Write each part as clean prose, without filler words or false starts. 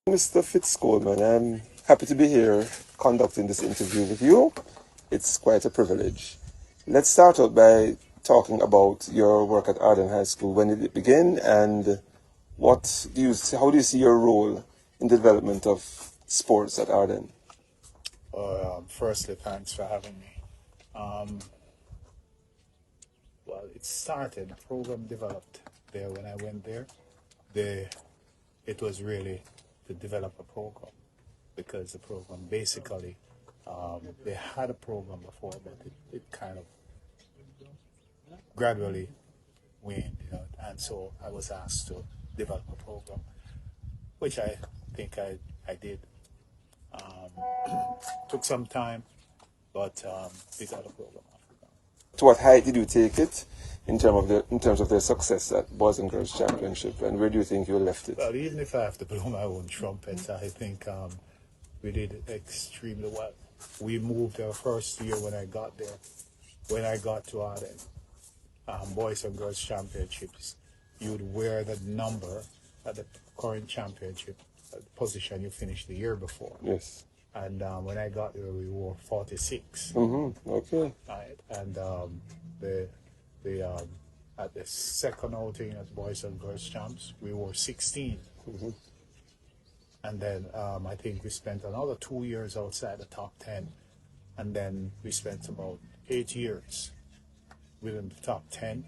Mr. Fitzcoleman, I'm happy to be here conducting this interview with you. It's quite a privilege. Let's start out by talking about your work at Arden High School. When did it begin, and how do you see your role in the development of sports at Arden? Firstly, thanks for having me. Um, it started, the program developed there when I went there. The, it was really to develop a program because the program basically, they had a program before, but it kind of gradually waned, and so I was asked to develop a program, which I think I did. Took some time, but we got a program after that. To what height did you take it in terms of their success at Boys and Girls Championship, and where do you think you left it? Well, even if I have to blow my own trumpet, I think we did extremely well. We moved our first year when I got there. When I got to Arden, Boys and Girls Championships, you would wear the number at the current championship position you finished the year before. Yes. And when I got there, we wore 46. Okay. Right? And the at the second outing at Boys and Girls Champs, we wore 16. And then I think we spent another 2 years outside the top 10. And then we spent about 8 years within the top 10.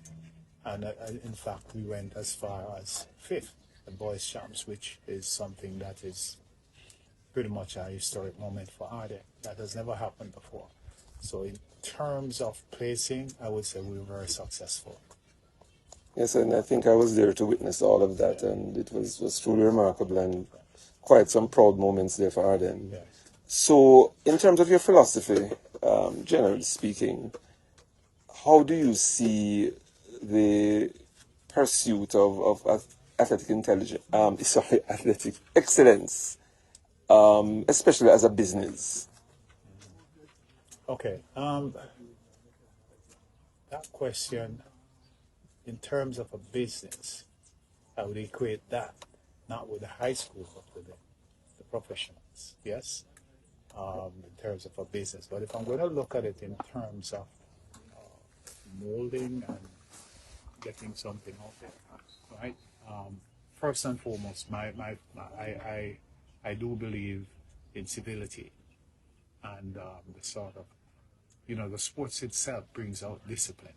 And in fact, we went as far as fifth at Boys Champs, which is something that is pretty much a historic moment for Arden. That has never happened before. So in terms of placing, I would say we were very successful. Yes, and I think I was there to witness all of that, and it was truly remarkable and quite some proud moments there for Arden. Yeah. So, in terms of your philosophy, generally speaking, how do you see the pursuit of athletic intelligence, athletic excellence, especially as a business? Okay. That question, in terms of a business, I would equate that not with the high school, but with the professionals. Yes, in terms of a business. But if I'm going to look at it in terms of molding and getting something out there, right? First and foremost, I do believe in civility and the sort of, the sports itself brings out discipline.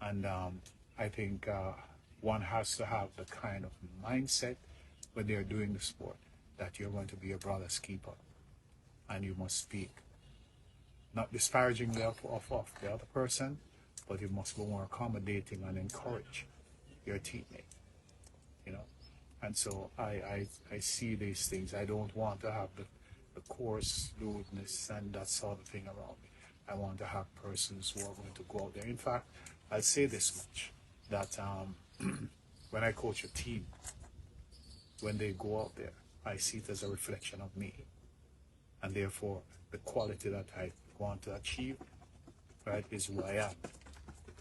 And I think one has to have the kind of mindset when they're doing the sport that you're going to be a brother's keeper and you must speak not disparagingly of the other person, but you must be more accommodating and encourage your teammate, you know. And so I see these things. I don't want to have the coarse lewdness and that sort of thing around me. I want to have persons who are going to go out there. In fact, I'll say this much, that when I coach a team, when they go out there, I see it as a reflection of me. And therefore, the quality that I want to achieve, right, is who I am.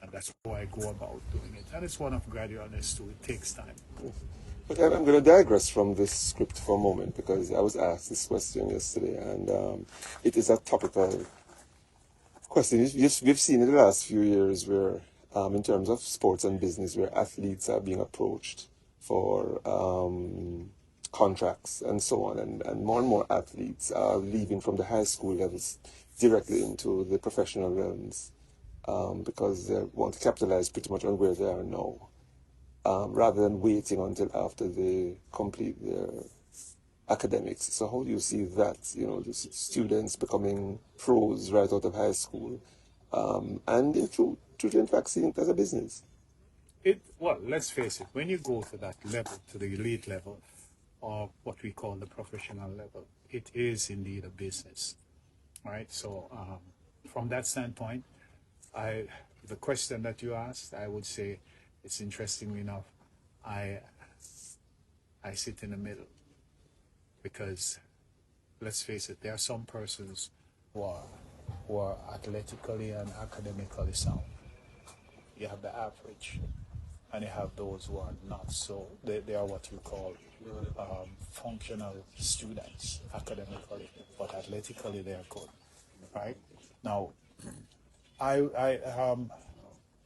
And that's how I go about doing it. And it's one of gradualness too. It takes time. But I'm going to digress from this script for a moment because I was asked this question yesterday, and it is a topical question. We've seen in the last few years where, in terms of sports and business, where athletes are being approached for contracts and so on, and more athletes are leaving from the high school levels directly into the professional realms because they want to capitalize pretty much on where they are now, rather than waiting until after they complete their academics. So how do you see that, the students becoming pros right out of high school, and in fact seeing it as a business? Well, let's face it, when you go to that level, to the elite level, or what we call the professional level, it is indeed a business, right? So from that standpoint, the question that you asked, I would say it's interesting enough. I sit in the middle because let's face it, there are some persons who are athletically and academically sound. You have the average, and you have those who are not so. They are what you call functional students academically, but athletically they are good, right? Now, I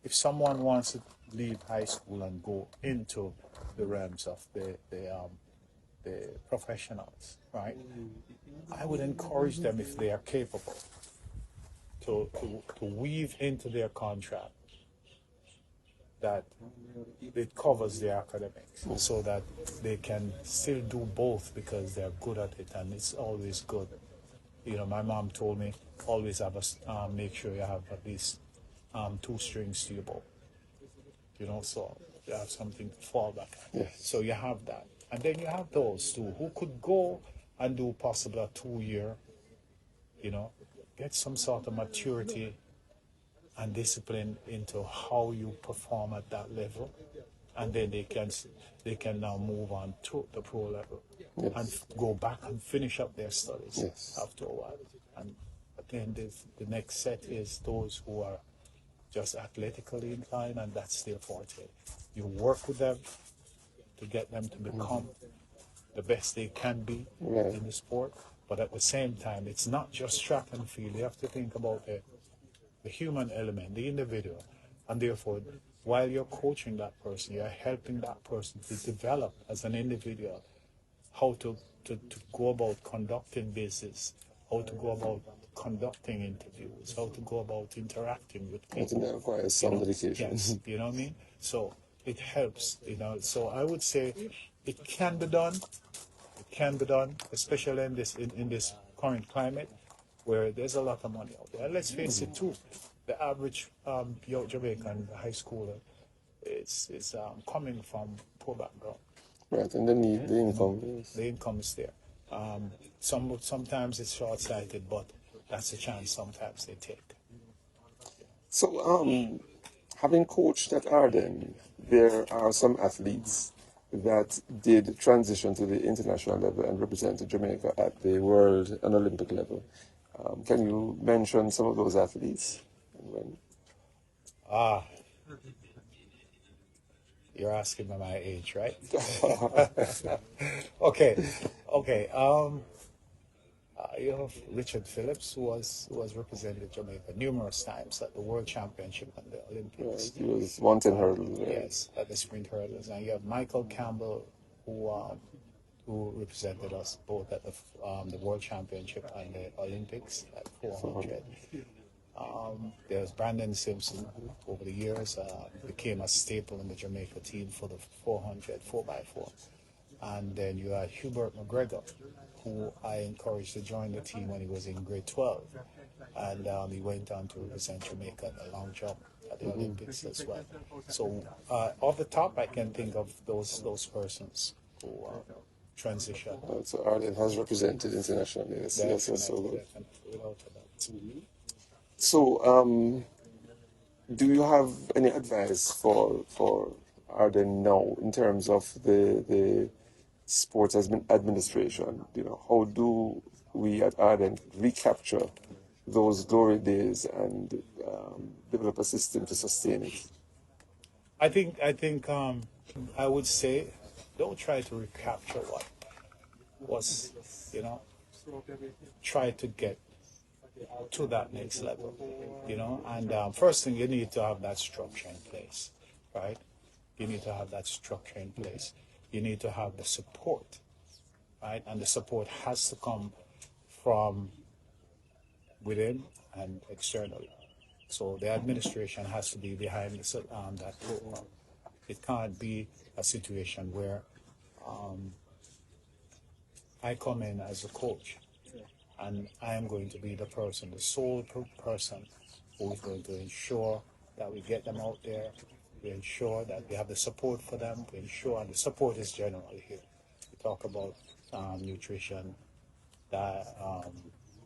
if someone wants to leave high school and go into the realms of the professionals, right? I would encourage them if they are capable to weave into their contract that it covers their academics so that they can still do both because they're good at it, and it's always good. You know, my mom told me always have make sure you have at least two strings to your bow. You know, so you have something to fall back on. Yes. So you have that, and then you have those two who could go and do possibly a 2 year. You know, get some sort of maturity and discipline into how you perform at that level, and then they can now move on to the pro level. Yes. And go back and finish up their studies. Yes. After a while. And then the next set is those who are just athletically inclined, and that's their forte. You work with them to get them to become the best they can be in the sport, but at the same time, it's not just track and field. You have to think about the human element, the individual, and therefore, while you're coaching that person, you're helping that person to develop as an individual, how to go about conducting business, how to go about conducting interviews, how to go about interacting with I think people. that requires some dedication. Yes, you know what I mean? So it helps, you know. So I would say it can be done. It can be done, especially in this current climate where there's a lot of money out there. And let's face it too, the average young Jamaican high schooler is coming from poor background. Right, and the need, the income. Yes. The income is there. Sometimes it's short-sighted, but that's a chance sometimes they take. So, having coached at Arden, there are some athletes that did transition to the international level and represented Jamaica at the world and Olympic level. Can you mention some of those athletes? You're asking me my age, right? Okay. You have Richard Phillips, who was represented Jamaica numerous times at the World Championship and the Olympics. He was 110 hurdles. Yes, at the sprint hurdles, and you have Michael Campbell, who represented us both at the World Championship and the Olympics at 400. There's Brandon Simpson, over the years became a staple in the Jamaica team for the 400, 4x4. And then you had Hubert McGregor, who I encouraged to join the team when he was in grade 12. And he went on to represent Jamaica at the long jump at the Olympics as well. So off the top, I can think of those persons who transition. So Arden has represented internationally. That's so good. Without a doubt. So, do you have any advice for Arden now in terms of the sports administration? You know, how do we at Arden recapture those glory days and develop a system to sustain it? I think I would say don't try to recapture what was, you know, try to get to that next level, you know. And first thing, you need to have that structure in place, right? You need to have that structure in place. You need to have the support, right? And the support has to come from within and externally. So the administration has to be behind that program. It can't be a situation where I come in as a coach and I am going to be the person, the sole person who is going to ensure that we get them out there, we ensure that we have the support for them, we ensure, and the support is general here. We talk about nutrition, that,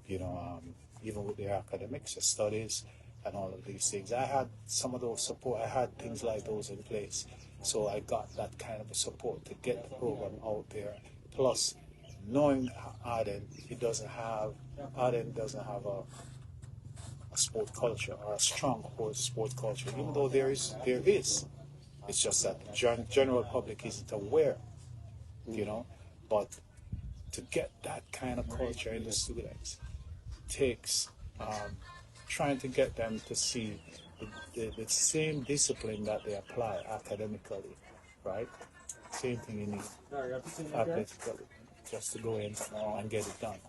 even with their academics, the studies, and all of these things. I had some of those support, I had things like those in place. So I got that kind of support to get the program out there. Plus, knowing Arden doesn't have a sport culture or a strong sport culture, even though there is, It's just that the general public isn't aware, you know. But to get that kind of culture in the students takes trying to get them to see the same discipline that they apply academically, right? Same thing you need athletically, just to go in and get it done.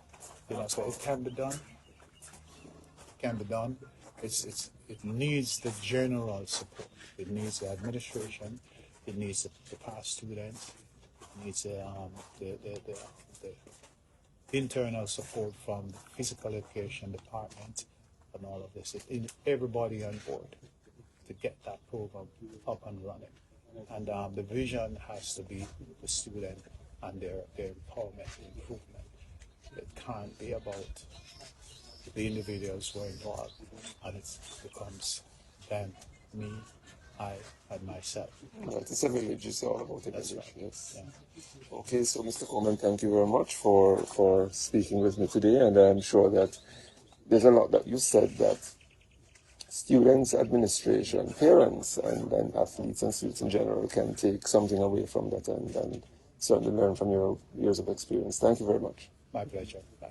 You know, so it can be done. Can be done. It needs the general support. It needs the administration. It needs the past students. It needs the internal support from the physical education department and all of this. Everybody on board to get that program up and running. And the vision has to be the student and their empowerment and improvement. It can't be about the individuals who are involved, and it becomes them, me, I, and myself. Right, it's a village, it's all about a village, Right. yes. Yeah. Okay, so Mr. Coleman, thank you very much for speaking with me today, and I'm sure that there's a lot that you said that students, administration, parents, and athletes and students in general can take something away from that and certainly learn from your years of experience. Thank you very much. My pleasure. Bye.